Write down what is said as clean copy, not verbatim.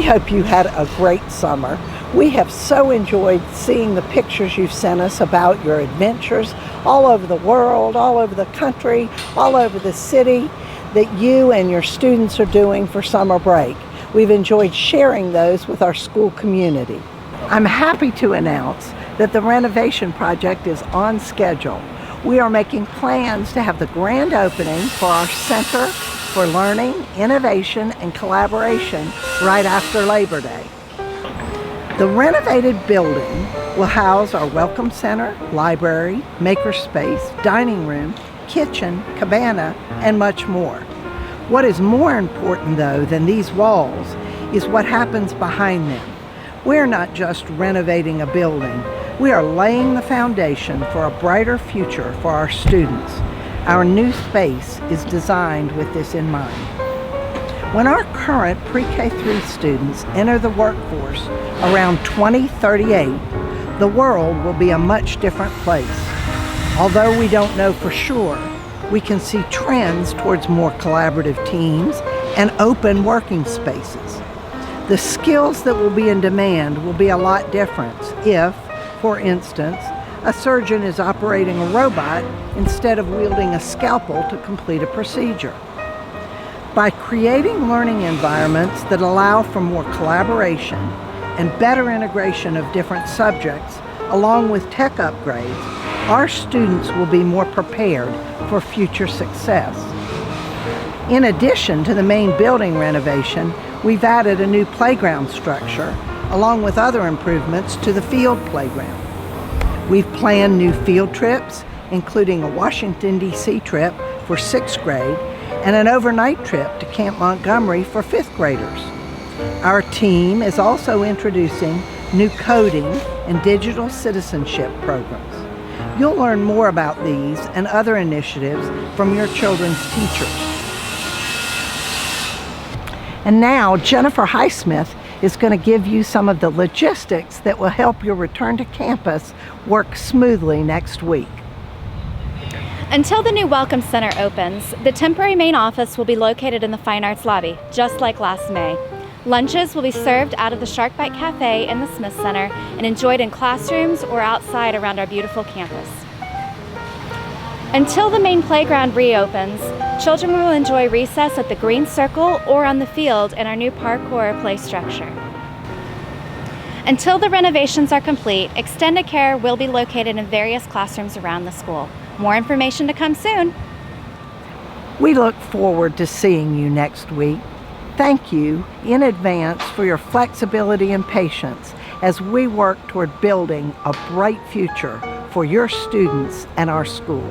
hope you had a great summer. We have so enjoyed seeing the pictures you've sent us about your adventures all over the world, all over the country, all over the city that you and your students are doing for summer break. We've enjoyed sharing those with our school community. I'm happy to announce that the renovation project is on schedule. We are making plans to have the grand opening for our Center for Learning, Innovation, and Collaboration right after Labor Day. The renovated building will house our Welcome Center, library, makerspace, dining room, kitchen, cabana, and much more. What is more important, though, than these walls is what happens behind them. We're not just renovating a building, we are laying the foundation for a brighter future for our students. Our new space is designed with this in mind. When our current pre-K through students enter the workforce around 2038, the world will be a much different place. Although we don't know for sure, we can see trends towards more collaborative teams and open working spaces. The skills that will be in demand will be a lot different if, for instance, a surgeon is operating a robot instead of wielding a scalpel to complete a procedure. By creating learning environments that allow for more collaboration and better integration of different subjects, along with tech upgrades, our students will be more prepared for future success. In addition to the main building renovation, we've added a new playground structure, along with other improvements to the field playground. We've planned new field trips, including a Washington, D.C. trip for 6th grade and an overnight trip to Camp Montgomery for 5th graders. Our team is also introducing new coding and digital citizenship programs. You'll learn more about these and other initiatives from your children's teachers. And now Jennifer Highsmith is going to give you some of the logistics that will help your return to campus work smoothly next week. Until the new Welcome Center opens, the temporary main office will be located in the Fine Arts Lobby, just like last May. Lunches will be served out of the Shark Bite Cafe in the Smith Center and enjoyed in classrooms or outside around our beautiful campus. Until the main playground reopens, children will enjoy recess at the Green Circle or on the field in our new parkour play structure. Until the renovations are complete, extended care will be located in various classrooms around the school. More information to come soon. We look forward to seeing you next week. Thank you in advance for your flexibility and patience as we work toward building a bright future for your students and our school.